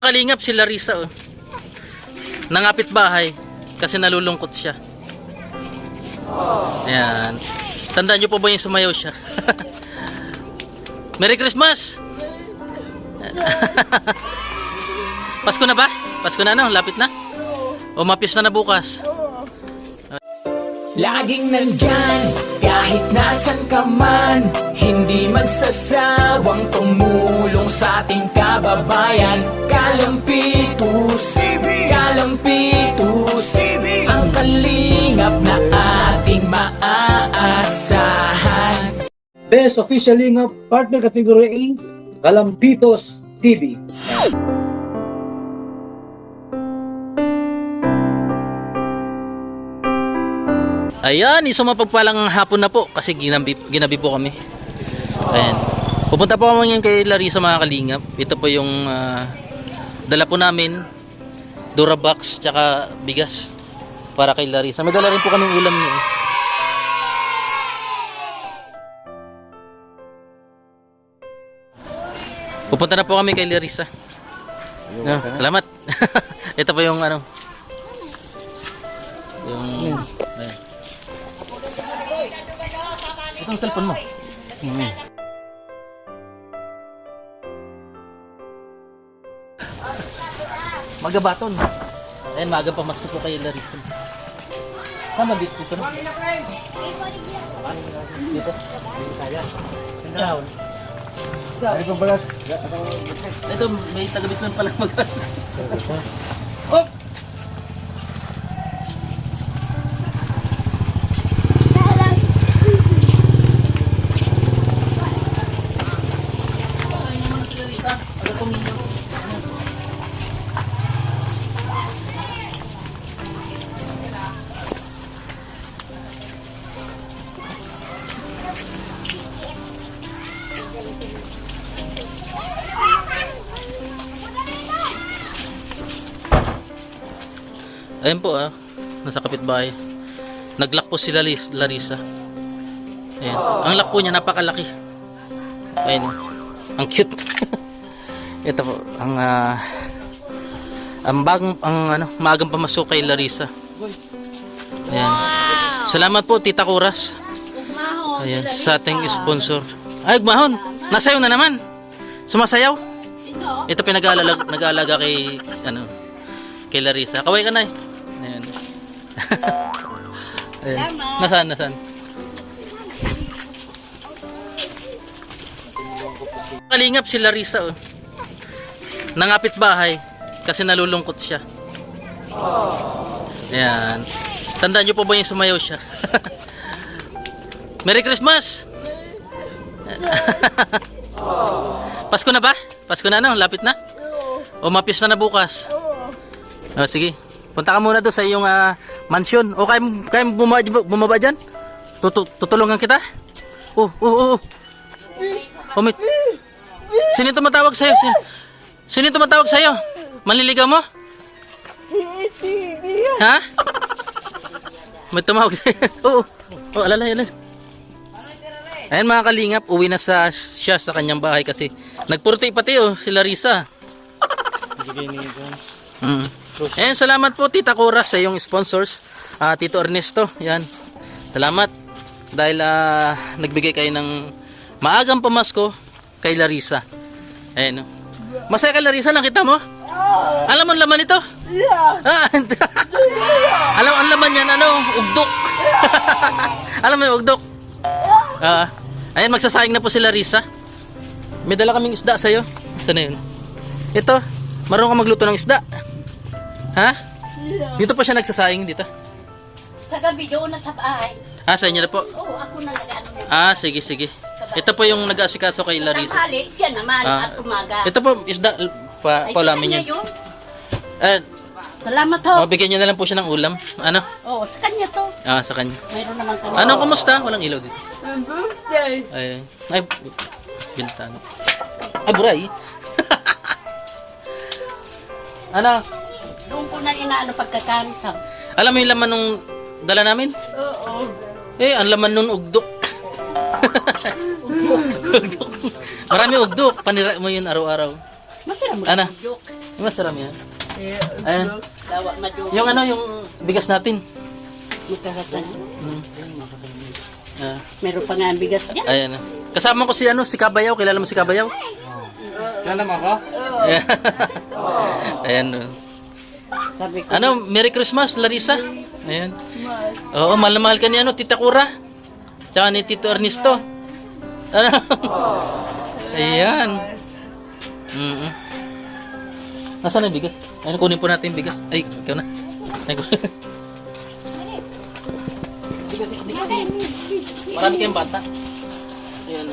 Kalingap si Larissa, oh. Nangapit bahay kasi nalulungkot siya. Ayan. Tandaan niyo po ba yung sumayaw siya? Merry Christmas! Pasko na ba? Pasko na, no? Lapit na? O mapis na bukas? Laging nandyan, kahit nasan ka man, hindi magsasawang tumulong sa ating kababayan. Kalampitus, Kalampitus, ang kalingap na ating maaasahan. Best Official Lingap Partner Category A, Kalampitos TV. Ayan, isang mapagpalang hapon na po kasi ginabi po kami. Ayan. Pupunta po kami ngayon kay Larissa, mga kalingap. Ito po yung dala po namin, Durabox tsaka bigas para kay Larissa. May dala rin po kaming ulam niyo. Pupunta na po kami kay Larissa. No, salamat. Ito po yung ano. Yung ayan. Itong cellphone mo. Magabaton. Ayan, maaga pa mas po kay Larissa. Tama dito na. Dito. Down. Ito, may taga-bitman pala magas. Oh! Ayan po, nasa kapitbahay. Naglock po sila Larissa. Ayan. Ang lock po niya napakalaki. Ayan. Ang cute. Ito po ang bagong maagang pamasok kay Larissa. Ayan. Salamat po Tita Kuras. Ayan, sa ating sponsor. Ay, Ugmahon. Nasayaw na naman. Sumasayaw. Ito nag-aalaga kay kay Larissa. Kaway ka na eh. Ayan. Ayan. Nasaan? Kalingap si Larissa, oh. Nangapit bahay kasi nalulungkot siya. Ayan. Tandaan niyo po ba yung sumayaw siya? Merry Christmas! Pasko na ba? Pasko na, no? Lapit na? O mapis na bukas? O, sige. Punta ka muna doon sa iyong mansyon. O kaya bumaba dyan? Tutulungan kita? Oh. Sino yung tumatawag sa'yo? Sino yung tumatawag sa'yo? Manliligaw mo? Ha? May tumawag sa'yo? Oo. Alala. Ayan mga kalingap, uwi na siya sa kanyang bahay kasi nagpurti pati si Larissa. Ayan, salamat po Tita Cora sa iyong sponsors. Tito Ernesto, yan. Salamat dahil nagbigay kayo ng maagang pamasko kay Larissa. Ayan. Masaya kay Larissa, nakita mo? Alam mo ang laman ito? Alam ang laman yan, ugdok. Alam mo yung ugdok? Ayan, magsasayang na po si Larissa. May dala kaming isda sa'yo. Saan na yun? Ito, marunong ka magluto ng isda. Ha? Dito po siya nagsasayang dito. Sa gabi doon na sa bahay. Sa inyo na po? Oo, ako na nag-ano. Sige. Ito po yung nag-aasikaso kay Larissa. Tanghali, siya naman at umaga. Ito po, isda, paulamin yun. Salamat ho. Mabigyan niyo na lang po siya ng ulam. Ano? Oo, sa kanya to. Sa kanya. Mayroon naman kami. Ano, kumusta? Walang ilaw dito. Birthday. Ay, bintana. Ay, buray. Ano? Doon ko na inaano pagkakansam. Alam mo yung laman nung dala namin? Oo. Ang laman nun ugdok. Marami ugdok. Panira mo yun araw-araw. Masarap mo Ana? joke. Masarap yan. Ayan. Dawa madugo. Yung ano, yung bigas natin. Magkakatan. Ah, Meron pa nga ang bigas dyan. ayan. Kasama ko si ano, si Kabayaw. Kilala mo si Kabayaw? Kala mo ako? Ayan. Sabi ko, Ano, Merry Christmas, Larissa. Ayan. Oo, mahal na mahal ka ni ano, Tita Cura. Tsaka ni Tito Ernesto. Ano? Ayan. Nasaan na yung bigas? Ayun, kunin po natin yung bigas. Ay, ikaw na. Ay, bigas, bigas. Marami kayong bata. Ayan.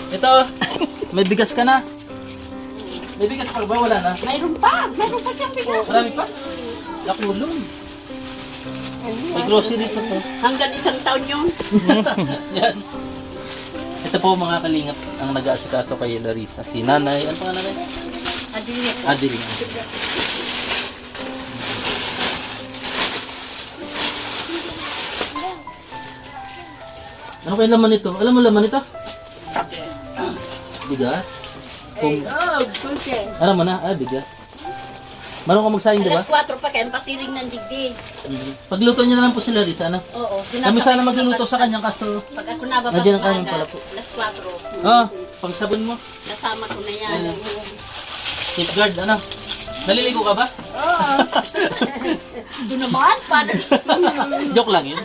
Ito, may bigas ka na. May bigas pa ba? Wala na. mayroon pa siyang bigas. Marami pa? Nakulong. May grocery pa to. Hanggang isang taon yun. Yan. Ito po mga kalingap ang nag-aasikaso kay Larissa. Si Nanay, ano pangalan na yun? Adeline. Ano kayo laman nito? Alam mo laman nito? Bigas? Kung, alam mo na? Bigas. Marunong ka magsayang, di ba? Alas 4 pa kayo, pasiring ng digdig. Pagluto niya na lang po si Larissa, ano? Oo. Kami sana magluluto sa kanya kaso... Pag ako nababa Nandiyan ang kanin pala po. alas 4, Ah, pangsabon mo. nasama ko na yan. Safeguard, ano? Naliligo ka ba? Doon naman, paano? Joke lang yun.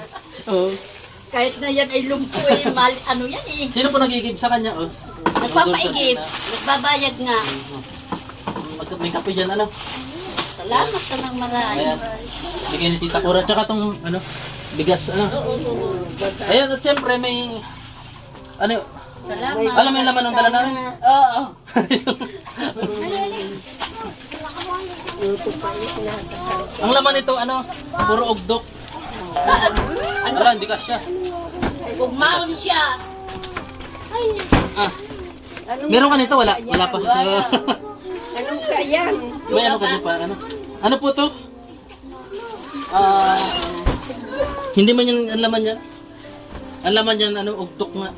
Oo. Kahit na yan ay lumpo eh, ano yan eh. Sino po nagigib sa kanya? Oh, Nagpapaigib, nagbabayad nga. May kape dyan, ano? Salamat ka ng marami. Ayan. Bigyan ni Tita Cora. Tsaka tong, ano, bigas, ano? Ayan, at siyempre may, ano, Salamat. alam mo yung laman ng dala namin? Oo. Ang laman nito, ano, puro ugdok. Ano? Wala, hindi kasya. Ugmaon siya. Ah. Meron ka nito? Wala? Wala pa. Anong sayang? May ano ka dyan pa? Ano? Ano po to? Hindi man yan ang laman yan. Ang laman yan, ano, ugdok nga.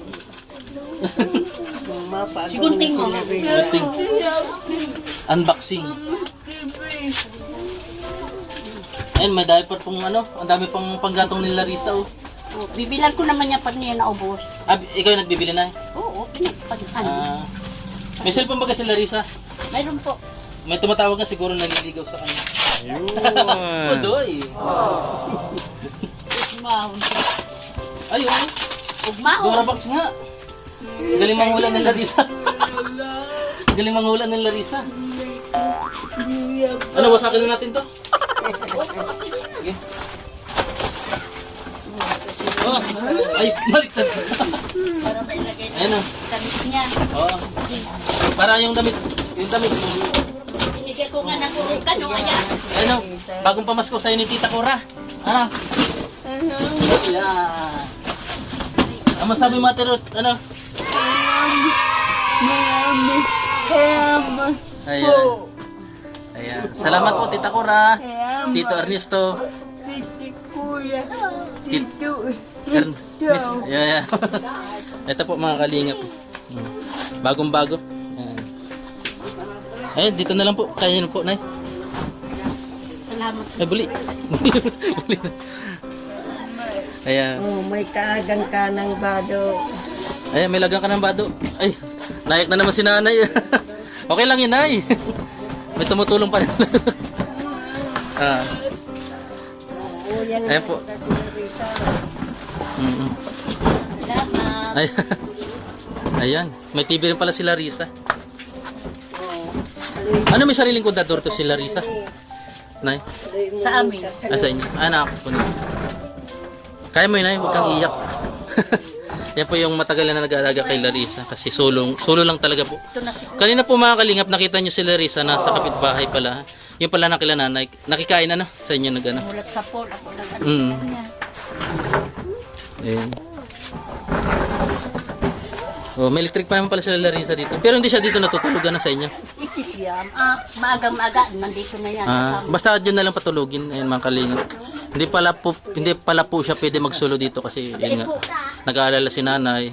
Sigunting mo. Gunting. Unboxing. Ayun, may diaper pong ano, ang dami pang panggatong ni Larissa, oh. Oh, bibilan ko naman yan pag niya naubos. Ah, ikaw yung nagbibili na? Oo, pinagpag-ano. Ah, may cellphone ba kasi Larissa? Mayroon po. May tumatawag na siguro naliligaw sa kanya. Ayun. Udoy. Ugmaon. Ayun. Ugmaon. Durabox nga. Galing manghula ng Larissa. Galing manghula ng Larissa. Ano, wasakin na natin to? Sige. Oh, ay, baliktad. Para mailagay na Ayun na. damit niya. Oo. Para yung damit mo. Binigay ko nga ng urukan, no? Ayan. Ano, bagong pamasko sa'yo ni Tita Cora. Ano? Yeah. Ang masabi mo, Ate Ruth, ano? Ayan. Ayan. Salamat po, Tita Cora. Tito Ernesto. Miss. Yeah. Ito po mga kalingap. Bagong-bago. Ayan. Ayun, dito na lang po. Kaya na po, Nay. Salamat. Ay, buli. Buli. Ayan. Oh, may kaagang ka ng bado. Ayan, may lagang ka ng bado. Ay, nayak na naman si Nanay. Okay lang yun, Nay. May tumutulong pa rin. Oh, yan Ayan po. kasi Risa. Salamat. Ay, ayan. May TV rin pala si Larissa. Ano, may sariling kondador to si Larissa? Nay? Sa amin. Ah, sa inyo? Ah, nakakunin. Kaya mo yun, Nay. Huwag kang iyak. Yan po yung matagal na nag-aalaga kay Larissa. Kasi solo lang talaga po. Ito na si Kanina po mga kalingap, nakita nyo si Larissa nasa kapitbahay pala. Yung pala na kila nanay. Nakikain na, no? Sa inyo nag ano. mulat sa pool. Ako lang ano Mm. niya. Ayun. Oh, may electric pa naman pala sila Larissa dito. Pero hindi siya dito natutulugan na sa inyo. Itis yan. Maagang-maaga. Nandito na yan. Basta dyan na lang patulugin. Ayun mga kalingap. Hindi pala po siya pwede magsulo dito kasi yun nga. Nag-aalala si nanay.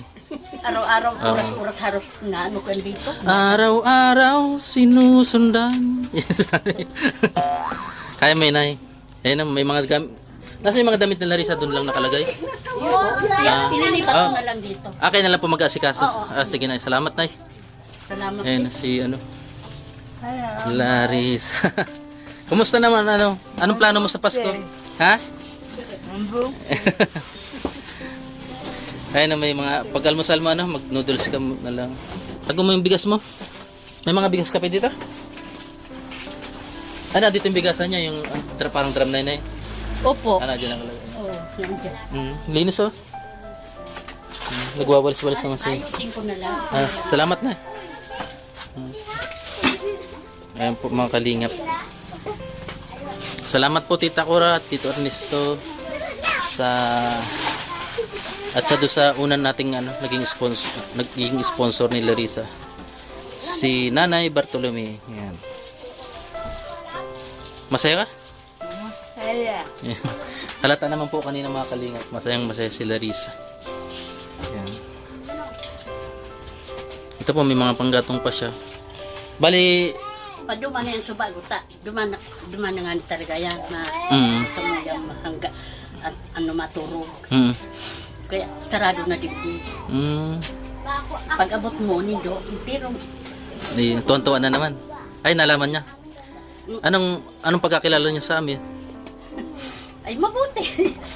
Araw-araw, Oo. oras-oras harap na ano ka dito. Araw-araw sinusundan. Kaya may nay. Ayun na, may mga gamit. Nasa yung mga damit na Larissa doon lang nakalagay? Ililipat ko na lang dito. Akin na lang po mag-asikaso. Oo. Sige na, salamat nay. Salamat. Ayun na si ano. Larissa. Kumusta naman ano? Anong plano mo sa Pasko? Ha? Ayun na, may mga pag-almusal mo ano, mag-noodles ka na lang. Tago mo yung bigas mo. May mga bigas ka pa dito? Ano, dito yung bigasan niya, yung parang drum na yun eh. Opo. Ano, dyan nakalagay. Oo, nandiyan. Linis oh. Nagwawalis-walis naman siya. Ayusin ko na lang. Salamat na. Ayan po mga kalingap. Salamat po Tita Cora at Tito Ernesto sa doon sa unang nating ano, naging sponsor ni Larissa. Si Nanay Bartolome. Ayan. Masaya ka? Hala. Ayan. Halata naman po kanina mga kalingap. Masaya si Larissa. Ayan. Ito po may mga panggatong pa siya. Bali, Pa duman na yung suba, guta. Duman na nga talaga yan na kamulang mahangga at ano maturog. Kaya sarado na dibdib. Pag abot mo nindo, pero Tuwan-tuwa na naman. Ay, nalaman niya. Anong pagkakilala niya sa amin? ay mabuti.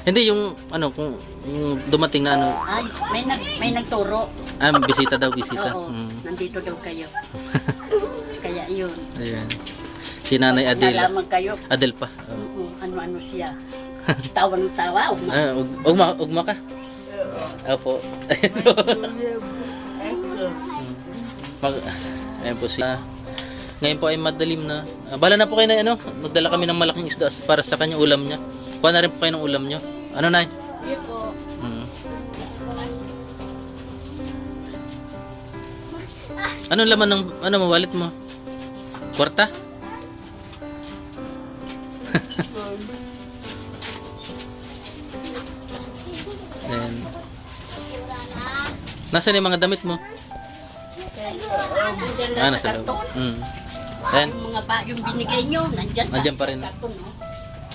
Hindi yung ano kung yung dumating na ano, Ay, may nagturo. bisita daw, bisita. Oo, nandito daw kayo. Kaya yun. Ayan. Si Nanay Adel. Nalaman kayo. Adel pa. Ano siya. Tawa ng tawa. Ugma ka. Opo. Ayan po siya. Ngayon po ay madalim na. Bala na po kayo na ano, magdala kami ng malaking isda para sa kanya ulam niya. Kuha na rin po kayo ng ulam niyo. Ano Nay? Yun po. Anong laman ng ano mo, wallet mo? Kwarta? Ayan. Nasaan yung mga damit mo? Nasa loob. Ayan. Yung mga yung binigay nyo, nandyan Nandyan pa rin. Karton, no?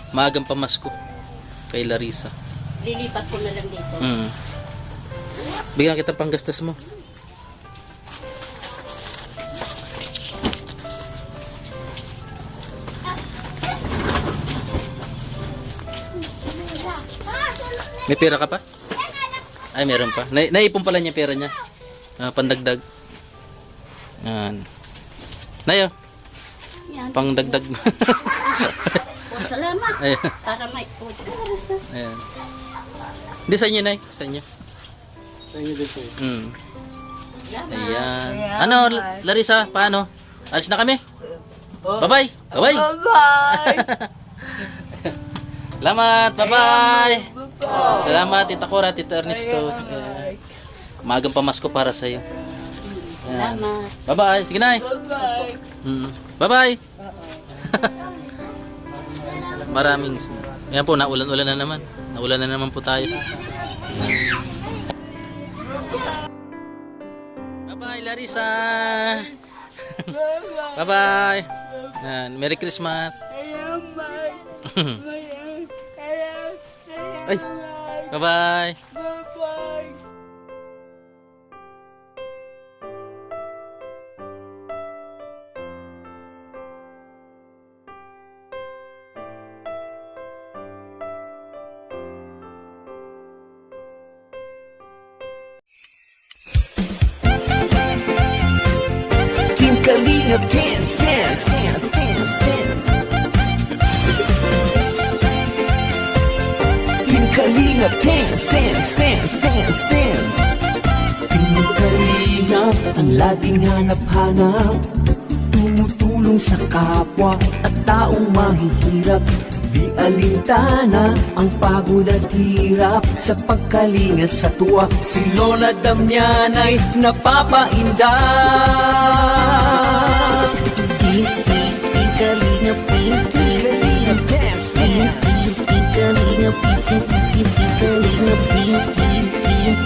Maagang pamasko kay Larissa. Lilipat ko na lang dito. Bigyan kita pang gastos mo. May pera ka pa? Ay, meron pa. Naipon pala niya pera niya. Pandagdag. Yan. Nayo, Yan. pang dagdag. Oh, salamat. Ayan. Para may puto. Ayan. Hindi sa inyo, Nay. Sa inyo. Sa inyo dito. Ayan. Ano, Larissa, paano? Alis na kami? Bye-bye. Bye-bye. Bye-bye. Salamat. Bye-bye. Salamat, Tita Cora, Tita Ernesto. Ayan. Magang pamasko para sa iyo. Salamat. Bye-bye. Sige, Nay. Bye-bye. Bye-bye. Maraming. Yan po, naulan-ulan na naman. Naulan na naman po tayo. Ayan. Bye-bye, Larissa. Bye-bye. Ayan. Merry Christmas. Ay. Bye-bye. Team Kalingap dance, dance, dance, dance, dance. Team Kalingap dance, dance, dance, dance, dance. Team Kalingap ang laging hanap-hanap, tumutulong sa kapwa at taong mahihirap. Di alintana ang pagod at hirap sa pagkalinga sa tuwa. Si Lola Damian ay napapainda. Kalingap, Kalingap dance, dance. Kalingap, Kalingap,